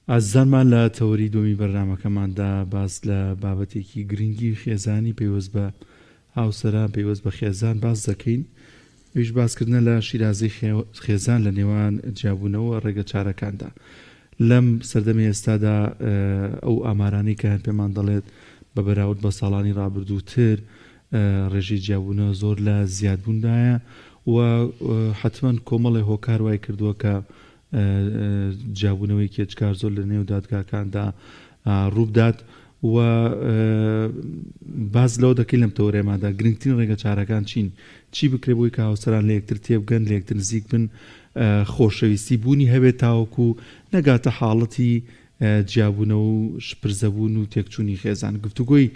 ئازانمان لە تەوەری دومی بەرنامەکەماندا باس لە بابەتێکی گرنگی خێزانی پێوەست بە هاوسەران پێوەست بە خێزان باس دەکەین. ویش باسکردنە لە شیرازی خێزان لە نێوان جیابوونەوە ڕێگە چارەکاندا. لەم سەردەمی ئێستادا ئەو ئامارانەی کە هەن پێمان دەڵێت بە بەراورد بە ساڵانی ڕابردووتر ڕێژەی جیابوونە زۆر لە زیادبووندایە و حتمما کۆمەڵی هۆکار وای کردووە کە جیابوونەوەی کێچکار زۆر لە نێو دادگاکاندا ڕووبدات و باز لەو دەکەی لەم تەورێمادا گرنگترین ڕێگە چارەکان چی بکرێ بۆی کە هاوسەران لە یەکتر تێبگەن لە یەکتر نزیک بن خۆشەویستی بوونی هەبێت تاوەکو نەگاتە حاڵەتی جیابوونەوە و شپرزەبوون و تێکچوونی خێزان. گفتوگۆی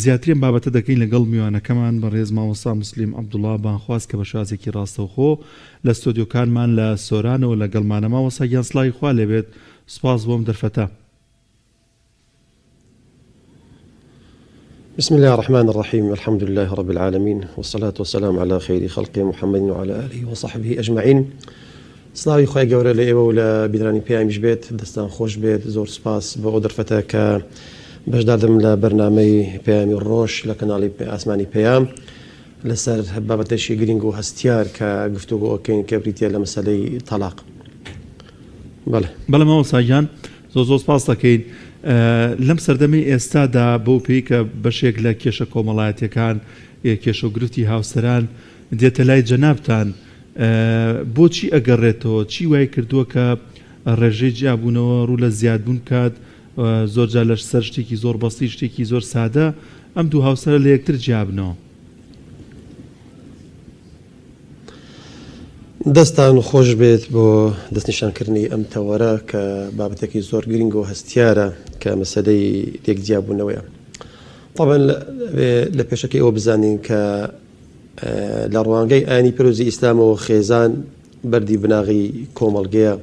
زیاترین بابەتە دەکەین لەگەڵ میوانەکەمان بە ڕێز مامۆستا مسلیم عەبدوڵڵا بانخواست کە بە شازێکی ڕاستەوخۆ لە ستۆدیۆکانمان لە سۆرانەوە لەگەڵمانە. مامۆستا گیان سڵاوی خوا لێبێت، سوپاس بۆم دەرفەتە. بسم الله الرحمن الرحيم، الحمد لله رب العالمين، والصلاة والسلام على خير خلق محمد وعلى آله وصحبه أجمعين. سلاوی خوای گەورە لە ئێوە و لە بیدرانی پێیانیش بێت، دەستان خۆش بێت. زۆر سپاس بۆ ئەو دەرفەتە کە بەشدادم لە بەرنامەی پەیامی ڕۆژ لە کەناڵی ئاسمانی پەیام لەسەر بابەتێکی گرنگ و هەستیار کە گفتوگۆ ئەکەین کە بریتە لە مەسەلەی تەلاق. بەڵێ مامۆستا گیان زۆر سپاس دەکەین. لەم سەردەمی ئێستادا بۆ پێی کە بەشێک لە کێشە کۆمەڵایەتیەکان کێشە و گرفتی هاوسەران دێتە لای جەنابتان، بۆچی ئەگەڕێتەوە؟ چی وای کردووە کە ڕێژەی جیابوونەوە ڕوو لە زیادبوون کات؟ زۆرجار لە سەر شتێکی زۆر بەستی، شتێکی زۆر سادە ئەم دوو هاوسەرە لە یەکتر جیابنەوە. دەستان خۆش بێت بۆ دەستنیشانکردنی ئەم تەوەرە کە بابەتێکی زۆر گرنگ و هەستیارە کە مەسەلەی یەکجیابوونەوەیە. طبعا لە پێشەکەی ئەوە بزانین کە لە ڕوانگەی ئاینی پیرۆزی ئیسلامەوە خێزان بەردی بناغی کۆمەڵگەیە.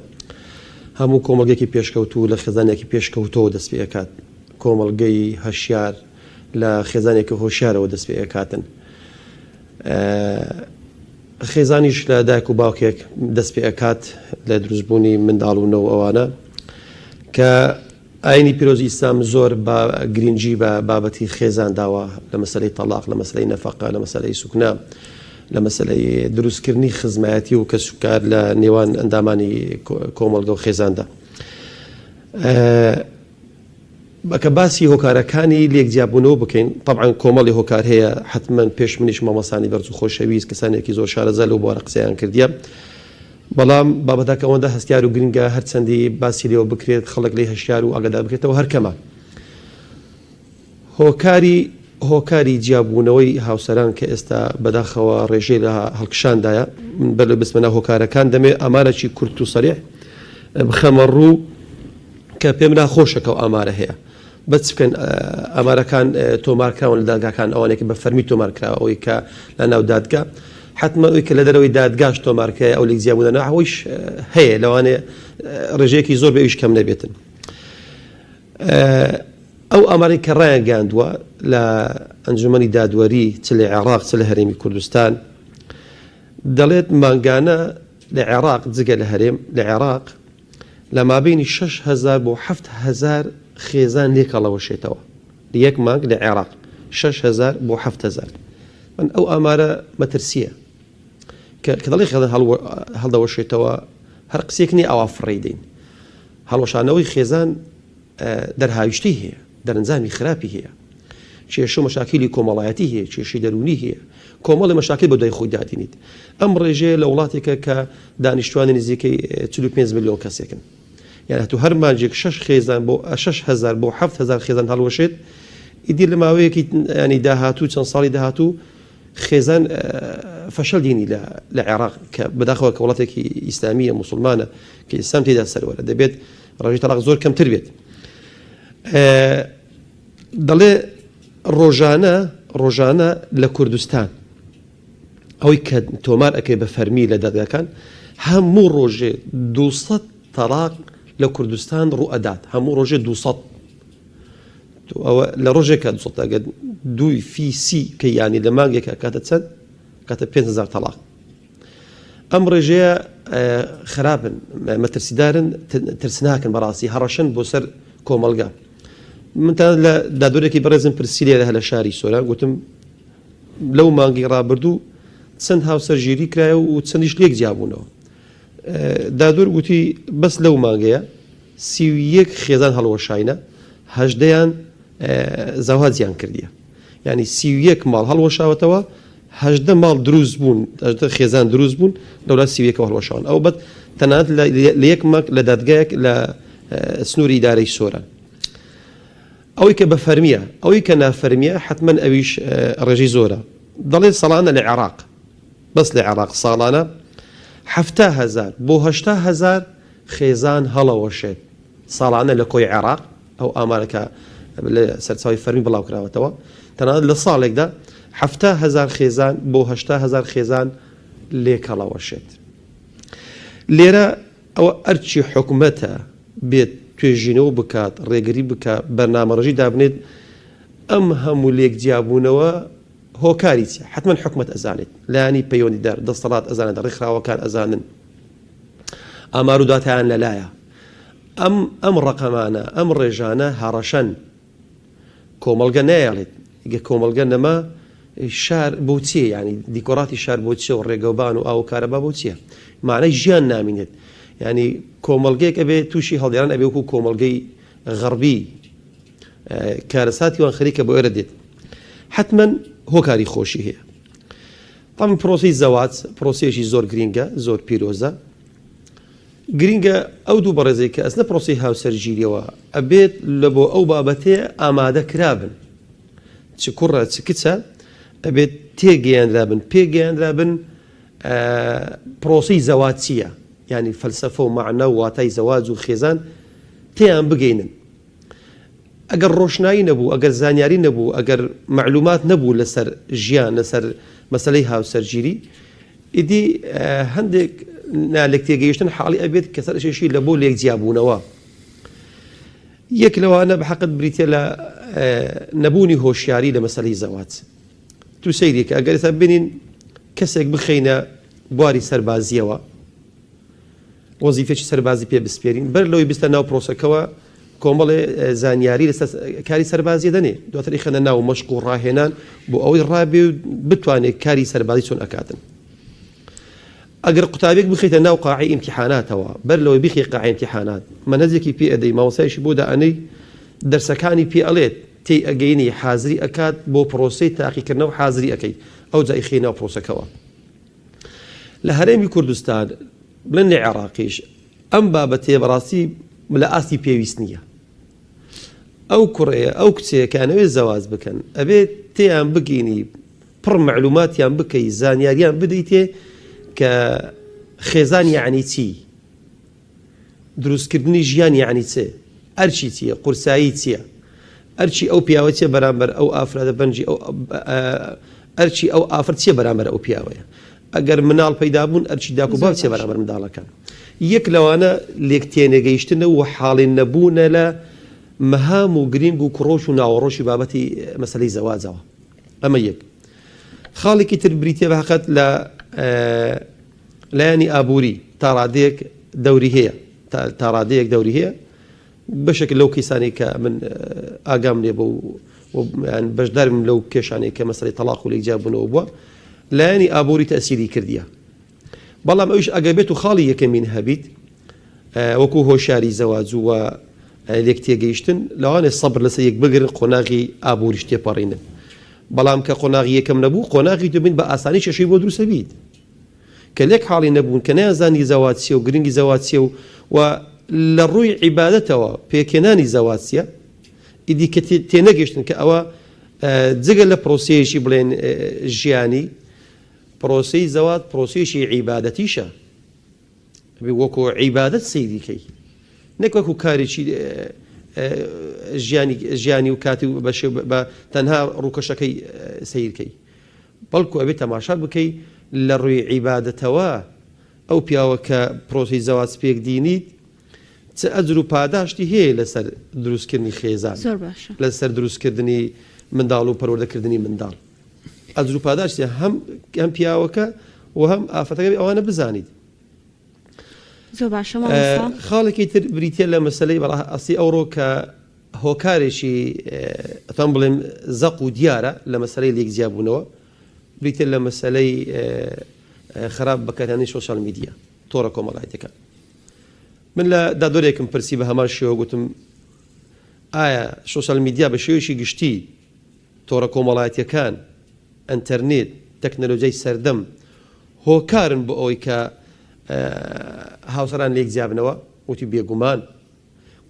هەموو کۆمەڵگەیەکی پێشکەوتوو لە خێزانێکی پێشکەوتەوە دەست پێ ئەکات. کۆمەڵگەی هەشیار لە خێزانێکی هۆشیارەوە دەست پێ ئەکاتن. خێزانیش لە دایک و باوکێک دەست پێ ئەکات لە دروستبوونی منداڵونەوە ئەوانە کە ئاینی پیرۆزی ئیسلام زۆر بە گرنگی بە بابەتی خێزان داوە لە مەسەلەی تەلاق، لە مەسەلەی نەفەقە، لە مەسەلەی سوکنە، لە مەسەلەی دروستکردنی خزمایەتی و کەسوکار لە نێوان ئەندامانی کۆمەڵگە و خێزاندا. بەکە باسی هۆکارەکانی لێکجیابوونەوە بکەین. طبعا کۆمەڵی هۆکار هەیە، حتمما پێش منیش مامۆسانی بەرز و خۆشەویست کەسانێکی زۆر شارەزە لەو بوارە قسەیان کردیە، بەڵام بابەتەکە ئەوەندە هەستیار و گرنگە هەرچەندی باسی لێەوە بکرێت خەڵک لێ هەشیار و ئاگادار بکرێتەوە هەرکەمە. هۆکاری جیابوونەوەی هاوسەران کە ئێستا بەداخەوە ڕێژەی لە هەڵکشاندایە، بەر لە بسمەنا هۆکارەکان دەمێ ئامارەی کورت و سەریح بخەمە ڕوو کە پێم ناخۆشەکە و ئامارە هەیە. بەچ بکەن ئامارەکان تۆمارکراون لە دادگاکان، ئەوانێکی بە فەرمی تۆمارکراوە، ئەوەی کە لە ناو دادگا حتمما ئەوی کە لە دەرەوەی دادگاش تۆمارکەیە ئەو لێکجیابوونە ئەویش هەیە، لەوانێ ڕێژەیەکی زۆر بە ئەویش کەم نەبێتن. ئەو ئامارەی کە ڕایان گەاندووە لە ئەنجومەنی دادوەری چ لە عێراق چ لە هەرێمی کوردستان دەڵێت مانگانە لە عێراق جگە لە هەرێم لە عێراق لە مابینی 6,000 بۆ 7,000 خێزان لێکەڵەوەشێتەوە لە یەک مانگ لە عێراق. 6,000 بۆ 7,000. من ئەو ئامارە مەترسیە کە دەڵی خێزان هەڵدەوەشێتەوە هەر قسێکنی ئەوە فڕێ دەین. هەڵوەشانەوەی خێزان دەرهاویشتی هەیە، دەرەنجامی خراپی هەیە، کێشە و مەشاکیلی کۆمەڵایەتی هەیە، کێشەی دەرونی هەیە، کۆمەڵی مەشاکل بە دوای خۆی دادینیت. ئەم ڕێژەیە لە وڵاتێکە کە دانیشتوانی نزیکەی 45 ملیۆن کەسێکن، یعنی هەتوو هەر مانجێک 6,000 بۆ 7,000 خێزان هەڵوەشێت. ئیدی لە ماوەیەکی ینی داهاتوو چەند ساڵی داهاتوو خێزان فەشەل دینی لە عێراق کە بەداخەوە کە وڵاتێکی ئیسلامیە موسڵمانە کە ئیسلام تێدا سەروەرە دەبێت ڕێژەی تەلاق زۆر کەمتر بێت. دەڵێ ڕۆژانە لە کوردستان ئەوەی کە تۆمار ئەەکەی بە فەرمی لە دادگاکان هەموو ڕۆژێ 200 تەلاق لە کوردستان ڕوو ئەدات. هەموو ڕۆژێ 200 لە ڕۆژێکە 200 دوی فیسی کە ینی لە مانگێکە کاتە چەند کاتە 5,000 تەلاق. ئەم ڕێژەیە خراپن مەترسیدارن ترسناکن بەڕاستی هەڕەشن بۆ سەر کۆمەلگا من تا لە دادورێکی بەڕێزم پرسی لێرە هە لە شاری سۆران گوتم لەو مانگی ڕابردوو چەند هاوسەرگیری کرایە و چەندیش لێک جیابوونەوە دادور گوتی بەس لەو مانگەیە 31 خێزان هەڵوەشاینە 18یان زەواجیان کردیە یعنی 31 ماڵ هەڵوەشاوەتەوە 18 ماڵ دروست بوون 18 خێزان دروست بوون لەولا 31 هەڵوەشاون ئەو بەت تەنانەت لە یەک مانگ لە دادگایەک لە سنووری ئیدارەی سۆران ئەوەی کە بە فەرمیە ئەوەی کە نافەرمیە حتمما ئەویش ڕێژی زۆرە دەڵێت ساڵانە لە عێراق بەس لە عێراق ساڵانە 7,000 بۆ 8,000 خێزان هەڵەوەشێت ساڵانە لە کۆی عێراق ئەو ئامارەکە لە سەرچاوی فەرمی بڵاو کراوەتەوە تەنانەت لە ساڵێکدا 7,000 خێزان بۆ 8,000 خێزان لێک هەڵەوەشێت لێرە ئەوە ئەرچی حکومەتە بێت توێژینەوە بکات ڕێگری بکات بەرنامەڕژی دابنێت ئەم هەموو لێک جیابوونەوە هۆکاری چیە حتمما حکومەت ئەزانێت لایانی پەیوەندیدار دەسەڵات ئەزانێت ڕێکخراوەکان ئەزانن ئامار و داتایان لەلایە ئەم ڕقەمانە ئەم ڕێژانە هەڕەشەن کۆمەڵگە نایڵێت کۆمەڵگە نەما شار بۆ چیە ینی دیکۆڕاتی شار بۆ چیە و ڕێگەوبان و ئاو کارەبا بۆ چییە معنای ژیان نامینێت ینی کۆمەڵگەیەک ئەبێ تووشی هەڵدێران ئەبێ وەکو کۆمەڵگەی غەربی کارەساتیوان خەریکە بۆ ئێرە دێت حتمما هۆکاری خۆشی هەیە تام پرۆسی زەواج پرۆسیەشی زۆر گرینگە زۆر پیرۆزە گرینگە ئەو دوو بەڕێزەی کە ئەسنە پرۆسی هاوسەرگیریەوە ئەبێت لە بۆ ئەو بابەتێ ئامادە کرابن چ کوڕە چ کچە ئەبێت تێگەیاندرابن پێگەیاندرابن پرۆسی زەواج چییە ینی فەلسەفە و معنە و واتای زەواج و خێزان تێیان بگەینن ئەگەر ڕۆشنایی نەبوو ئەگەر زانیاری نەبوو ئەگەر معلومات نەبوو لەسەر ژیان لەسەر مەسەلەی هاوسەرگیری ئیدی هەندێک نالێک تێگەیشتن حاڵی ئەبێت کە سەرشێشی لە بۆ لێک جیابوونەوە یەک لەوانە بە حەقت بریتە لە نەبوونی هۆشیاری لە مەسەلەی زەواج تو سەیرێکە ئەگەر ئێستا ببینین کەسێک بخەینە بواری سەربازیەوە وەزیفێکی سەربازی پێ بسپێرین بەر لەوەی بستە ناو پرۆسەکەەوە کۆمەڵێ زانیاری لەسەر کاری سەربازیە دەنێ دواتر خەنە ناو مەشق و ڕاهێنان بۆ ئەوەی ڕابێ و بتوانێت کاری سەربازی چۆن ئەکاتن ئەگەر قوتابێک بخیتە ناو قاعی ئیمتیحاناتەوە بەر لەوەی بخی قاعی ئیمتیحانات مەنهەجێکی پێ ئەدەی مامۆستایشی بۆ دائەنەی دەرسەکانی پێ ئەڵێت تێی ئەگەینی حازری ئەکات بۆ پرۆسەی تاقیکردنەوە حازری ئەەکەی ئەو جا ئیخی ناو پرۆسەکەەوە لە هەرێمی کوردستان بڵێن لە عێراقیش ئەم بابەتێ بەڕاستی لە ئاستی پێویست نییە ئەو کوڕەیە ئەو کچەیەکانەوێ زەواز بکەن ئەبێت تێیان بگەینی پڕ معلوماتیان بکەی زانیاریان بدەیتێ کە خێزان یعنی چی دروستکردنی ژیان یعنی چێ ئەرچی چییە قورسایی چییە ئەرچی ئەو پیاوە چێ بەرامبەر ئەو ئافرادە بەنجی ئەرچی ئەو ئافرەت چێ بەرامبەر ئەو پیاوەیە ئەگەر مناڵ پەیدا بوون ئەرچی داک و باو چێ بەرامبەر منداڵەکان یەک لەوانە لێک تێنەگەیشتنە و حاڵین نەبوونە لە مەهام و گرنگ و کوڕۆش و ناوەڕۆشی بابەتی مەسەلەی زەواجەوە ئەمە یەک خاڵێکی تر بریتێ بەحەقەت لە لایانی ئابووری تا ڕادەیەک دەوری هەیە تا ڕادەیەک دەوری هەیە بەشێک لەو کەسانی کە من ئاگام لێ بە بەشدارم لەو کێشانەی کە مەسەلەی تەلاق و لێکجیاببوونەوە بووە لایانی ئابووری تەسیری کردیە بەڵام ئەوش ئەگەبێت و خاڵی یەکەمین هەبیت وەکو هۆشیاری زەواج و لێک تێگەیشتن لەوانێ سەبر لەسەر یەک بگرن قۆناغی ئابووریش تێپەڕێنن بەڵام کە قۆناغی یەکەم نەبوو قۆناغی دوبین بە ئاسانی شەشەی بۆ دروستە بیت کە لێک حاڵی نەبوون کە نەیانزانی زەواج چییە و گرنگی زەواج چییە و لە ڕووی عیبادەتەوە پێکێنانی زەواج چییە ئیدی کە تێنەگەیشتن کە ئەوە جگە لە پرۆسەیەشی بڵێن ژیانی پرۆسەی زەواج پرۆسەیەشی عیبادەتیشە وەکو عیبادەت سەیریکەی نەک وەکو کارێکی ژیانی و کاتی بە تەنها ڕووکەشەکەی سەیرکەی بەڵکو ئەبێت تەماشا بکەی لە ڕووی عیبادەتەوە ئەو پیاوە کە پرۆسی زەواج پێک دینیت چ ئەجر و پاداشتی هەیە لەسەر دروستکردنی خێزان لەسەر دروستکردنی منداڵ و پەروەردەکردنی منداڵ ئەجر و پاداشتی هەم پیاوەکە و هەم ئافرەتەکە ئەوانە بزانیت زۆر باشە مامۆستا. خاڵێکی تر بریتە لە مەسلەی ئەسی ئەوڕۆ کە هۆکارێکی ئەتوان بڵێم زەق و دیارە لە مەسلەی لێکجیابوونەوە بریتە لە مەسلەی خراپ بەکارهێنانی سۆشیال میدیا تۆڕە کۆمەڵایەتەکان. من لە دادۆرێکم پرسی بە هەمان شێوە گوتم ئایا سۆشیال میدیا بە شێوەیەکی گشتی تۆڕە کۆمەڵایەتیەکان ئەنتەرنێت تەکنەلۆجیای سەردەم هۆکارن بۆ ئەوەی کە هاوسەران لێکجیابنەوە؟ وتی بێگومان.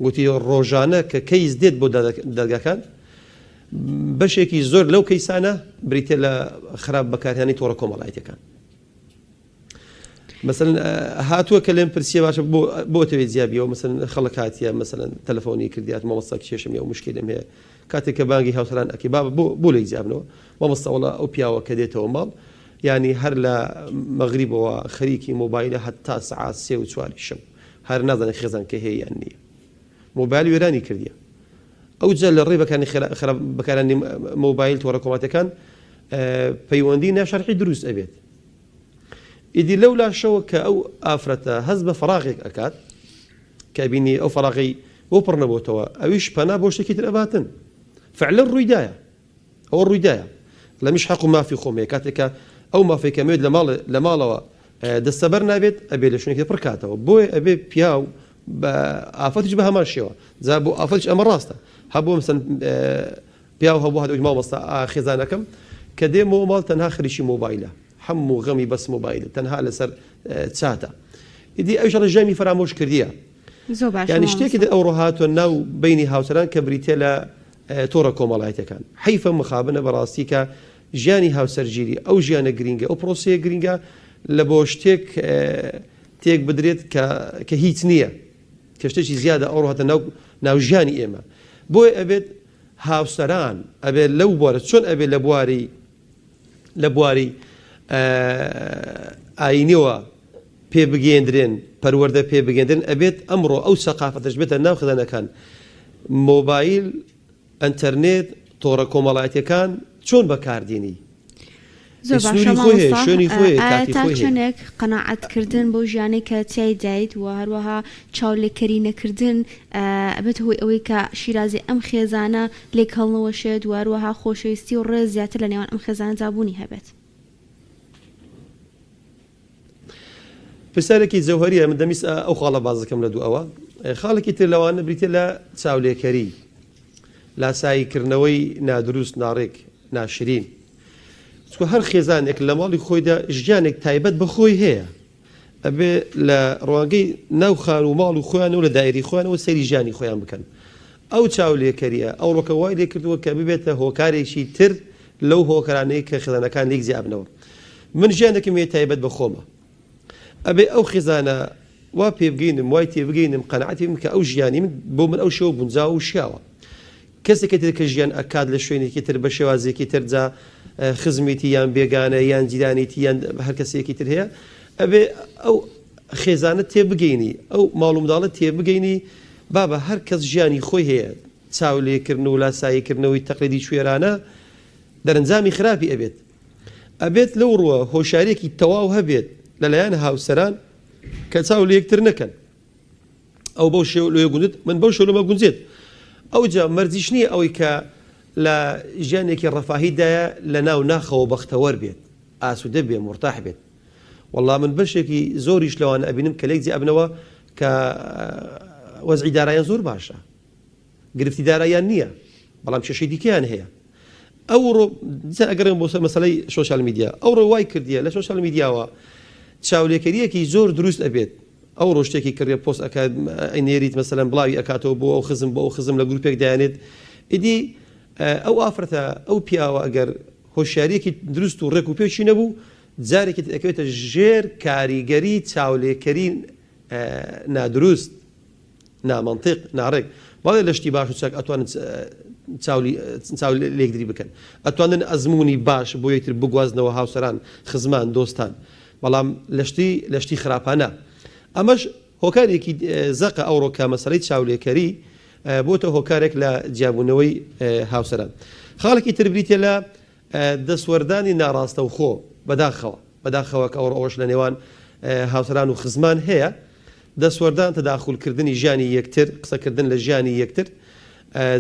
گوتی ڕۆژانە کە کەیس دێت بۆ دەرگاکان بەشێکی زۆر لەو کەیسانە بریتە لە خراپ بەکارهێنانی تۆڕە کۆمەڵایەتیەکان. مثلا هاتووە کە لێم پرسیە باشە بۆ تەوێت زیابیەوە مثلا خەڵک هاتیە مثلا تەلەفۆنی کردیات مامۆستا کێشم یا مشکلم هەیە کاتێک کە بانگی هاوسەران ئەکی بۆ لێکجیابنەوە مامۆستا وەڵا ئەو پیاوە کە دێتەوە ماڵ ینی هەر لە مەغریبەوە خەریکی مۆبایلە هەتا سەعات 3 و 4 شەو هەر نازانێت خێزان کە هەیە یان نییە مۆبایل وێرانی کردیە. ئەو جا لە ڕێ بەکارانی مۆبایل تۆڕە کۆمەڵایەتەکان پەیوەندی ناشەرعی دروست ئەبێت. ئیدی لەولا شەوە کە ئەو ئافرەتە هەست بە فەراغێک ئەکات کە بینی ئەو فەراغی بۆ پڕ نەبووتەوە ئەویش پەنا بۆ شتێکی تر ئەباتن فعلا ڕوویدایە ئەوە ڕوویدایە لە میش حەق و مافی خۆمەیە کاتێکە ئەو مافی کەمێت لە ماڵەوە دەستەبەر نابێت ئەبێ لە شوێنێکی پڕکاتەوە بۆیە ئەبێ پیاو بە ئافەتش بە هەمان شێوە جا بۆ ئافەتش ئەمە ڕاستە هەبوو مەسەن پیاو هەبوو هەدووی مامۆستا خێزانەکەم کە دێمەوە ماڵ تەنها خەریکی مۆبایلە هەموو غەمی بەس مۆبایل تەنها لەسەر چاتە ئیدی ئەوش ژەمی فەرامۆش کردیە. یعنی شتێکی ئەو ڕۆهاتوە ناو بینی هاوسەران کە بریتە لە تۆڕە کۆمەڵایەتەکان حیفە مخابنە بەڕاستی کە ژیانی هاوسەرگیری ئەو ژیانە گرینگە ئەو پرۆسەیە گرینگە لە بۆ شتێک تێک بدرێت کە هیچ نییە کە شتێکی زیادە ئەو ڕۆهاتە ناو ژیانی ئێمە بۆی ئەبێت هاوسەران ئەبێت لەو بوارە چۆن ئەبێت لە بواری ئاینیەوە پێ بگەێنرێن پەروەردە پێ بگەێنرێن ئەبێت ئەمڕۆ ئەو سەقافەتەش بێتە ناو خزانەکان مۆبایل ئەنتەرنێت تۆڕە کۆمەڵایەتیەکان چۆن بەکاردێنی زۆر تا چنێک قەناعەتکردن بۆ ژیانی کە تیای دایت و هەروەها چاولێکەری نەکردن ئەبێت هۆی ئەوەی کە شیرازی ئەم خێزانە لێک هەڵنەوەشێت و هەروەها خۆشەویستی و ڕێز زیاتر لە نێوان ئەم خێزانە جابوونی هەبێت. پرسیارێکی جەوهەریە من دەمیست ئەو خاڵە بازەکەم لە دوو ئەوە خاڵێکی تر لەوانە بریتە لە چاولێکەری لاساییکردنەوەی نادروست ناڕێک ناشرین چکە هەر خێزانێک لە ماڵی خۆیدا ژیانێک تایبەت بە خۆی هەیە ئەبێ لە ڕوانگەی ناو خان و ماڵ و خۆیان و لە دایری خۆیانەوە سەیری ژیانی خۆیان بکەن. ئەو چاولێکەریە ئەو ڕۆکە وای لێ کردووە کە ببێتە هۆکارێکی تر لەو هۆکارانەی کە خێزانەکان لێک جیابنەوە. من ژیانێکم هەیە تایبەت بە خۆمە ئەبێ ئەو خێزانە وا پێ بگەینم وای تێ بگەینم قەنەعەتی بم کە ئەو ژیانی من بۆ من ئەو شێوە گونجاو و شیاوە کەسێکی تر کە ژیان ئەکات لە شوێنێکی تر بە شێوازێکی تر جا خزمێتی یان بێگانە یان جیرانێتی یان هەر کەسێکی تر هەیە ئەبێ ئەو خێزانە تێ بگەینی ئەو ماڵ و منداڵە تێ بگەینی بابە هەر کەس ژیانی خۆی هەیە چاولێکردن و لاساییکردنەوەی تەقلیدی شوێرانە دەرەنجامی خراپی ئەبێت لەو ڕووە هۆشارێکی تەواو هەبێت لەلایەن هاوسەران کە چاو لە یەکتر نەکەن ئەو بەو شێو لێ گوندت من بەو شەو گونجێت ئەو جا مەرجیش نییە ئەوەی کە لە ژیانێکی ڕەفاهیدایە لە ناو ناخەوە بەختەوەر بێت ئاسوودە بێ مرتاح بێت. وەڵام من بەشێکی زۆریش لەوانە ئەبینم کە لێک جیابنەوە کە وەزعی دارایان زۆر باشە گرفتی دارایان نییە بەڵام کێشەی دیکەیان هەیە. ئەو ڕۆ ئەگەڕێم بۆ مەسەلەی سۆشیال میدیا ئەو ڕۆ وای کردیە لە سۆشیال میدیاوە چاولێکەریەکی زۆر دروست ئەبێت ئەو ڕۆشتێکی کردێ پۆست ئەکات ئەینێریت مەسەلەن بڵاوی ئەکاتەوە بۆ ئەو خزم لە گروپێک دایانێت ئیدی ئەو ئافرەتە ئەو پیاوە ئەگەر هۆشیارێکی دروست و ڕێک و پێچی نەبوو جارێکی ئەکەوێتە ژێر کاریگەری چاولێکەری نادروست نامەنطق ناڕێک بەڵێ لە شتی باش و چاک ئەتوانن چاو لێکدری بکەن ئەتوانن ئەزمموی باش بۆ یەکتر بگوازنەوە هاوسەران خزمان دۆستان بەڵام لە شتی خراپانە ئەمەش هۆکارێکی زەقە ئەو ڕۆکە مەسەلەی چاولێکەری بۆتە هۆکارێک لە جیابوونەوەی هاوسەران. خاڵێکی تر بریتە لە دەسوەردانی ناڕاستە و خۆ بەداخەوە کە ئەوڕۆژ لە نێوان هاوسەران و خزمان هەیە دەسوەردان تەداخولکردنی ژیانی یەکتر قسەکردن لە ژیانی یەکتر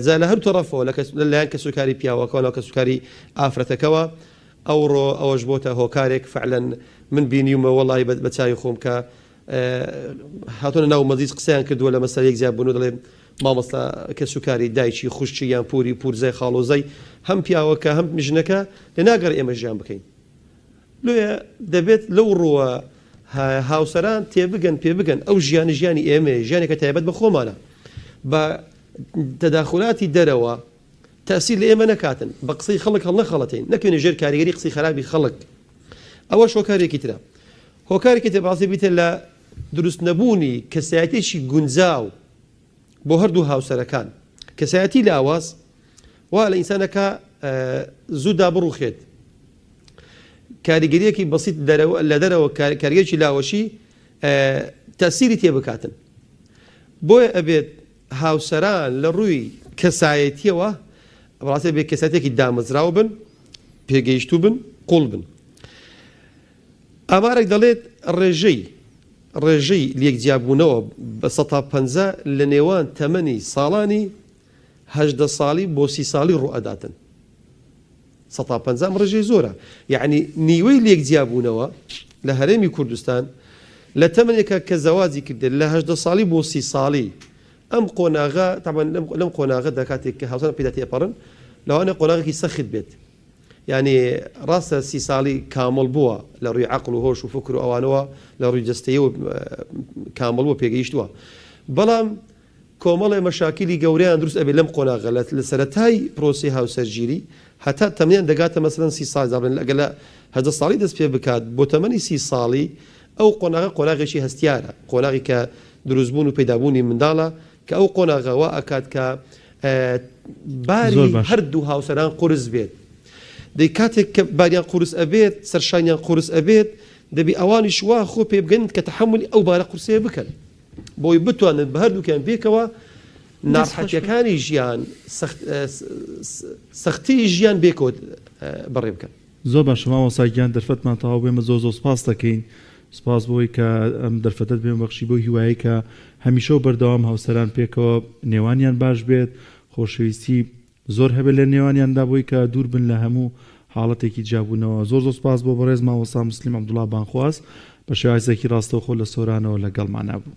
جا لە هەر تۆڕەفەوە لەلایەن کەسوکاری پیاوەکەەوە کەسوکاری ئافرەتەکەەوە ئەوڕۆ ئەوەش بۆتە هۆکارێک فعلەن من بینیومە وەڵی بە چاوی خۆم کە هاتۆنە ناو مەزیز قسەیان کردووە لە مەسەلەیەک زیاد بوون و دەڵێ مامۆستا کەسوکاری دایکی خوشتی یان پوری پورزەی خاڵۆزەی هەم پیاوەکە هەم مژنەکە لە ناگەڕ ئێمە ژیان بکەین لێە دەبێت لەو ڕووە هاوسەران تێبگەن پێ بگەن ئەو ژیانی ئێمە ژیانێکە تایبەت بە خۆمانە بە تەداخلاتی دەرەوە تەسیر لە ئێمە نەکاتن بە قسەی خەڵک هەڵ نەخەڵەتین نەکوێنە ژێر کاریگەری قسەی خراپی خەڵک ئەوە هۆکارێکی ترە هۆکارێکی تر بەڕاستی بیتە لە دروست نەبوونی کەسایەتێکی گونجاو بۆ هەردوو هاوسەرەکان کەسایەتی لاواز وا لە ئینسانەکە زوو دابڕوخێت کاریگەریەکی بەسیط لە دەرەوە کاریگەرێکی لاوەشی تەسیری تێ بکاتن بۆیە ئەبێت هاوسەران لە ڕووی کەسایەتیەوە بەڕاستی بێت کەسایەتێکی دامەزراو بن پێگەیشتوو بن قوڵ بن ئامارێک دەڵێت ڕێژەی لێکجیابوونەوە بە 150 لە نێوان تەمەنی ساڵانی 18 ساڵی بۆ 30 ساڵی ڕوئەداتن 150 ڕێژەی زۆرە یعنی نیوەی لێکجیابوونەوە لە هەرێمی کوردستان لە تەمەنێکە کە زەواجی کردێت لە 18 ساڵی بۆ 30 ساڵی ئەم قۆناغا لەم قۆناغە دەکاتێک کە هاوسەران پێدا تێپەڕن لەوانە قۆناغێکی سەخت بێت یعنی ڕاستە 30 ساڵی کامل بووە لە ڕووی عەقڵ و هۆش و فکر و ئەوانەوە لە ڕووی جەستەیی و کامل بووە پێگەیشتووە بەڵام کۆمەڵی مەشاکلی گەورەیان دروست ئەبێت لەم قۆناغە لە سەرەتای پرۆسی هاوسەرگیری هەتا تەمەنیان دەگاتە مەسەڵەن 30 ساڵ دابن ئەگەر لە 18 ساڵی دەست پێ بکات بۆ تەمەنی 30 ساڵی ئەو قۆناغێکی هەستیارە قۆناغی کە دروستبوون و پەیدابوونی منداڵە کە ئەو قۆناغەوە ئەکات کە باری هەردوو هاوسەران قورس بێت دەی کاتێک کە باریان قورس ئەبێت سەرشانیان قورس ئەبێت دەبی ئەوانیش وا خۆ پێ بگەن کە تەحملی ئەو بارە قورسەیە بکەن بۆی بتوانن بە هەردووکیان پێکەوە ناڕەحەتیەکانی ژیان سەختی ژیان بێکەوە بەڕێ بکەن زۆر باش مامۆستاگیان دەرفەتمان تەواو بێمە زۆر سپاس دەکەین سپاس بۆی کە ئەم دەرفەتت بێم بەخشی بۆ هیوایی کە هەمیشە بەردەوام هاوسەران پێکەوە نێوانیان باش بێت خۆشەویستی زۆر هەبێت لە نێوانیاندا بۆی کە دوور بن لە هەموو حاڵەتێکی جیابوونەوە زۆر سپاس بۆ بەڕێز مامۆستا موسلیم عەبدوڵڵا بانخواست بە شێوازێکی ڕاستەوخۆ لە سۆرانەوە لەگەڵمان نەبوو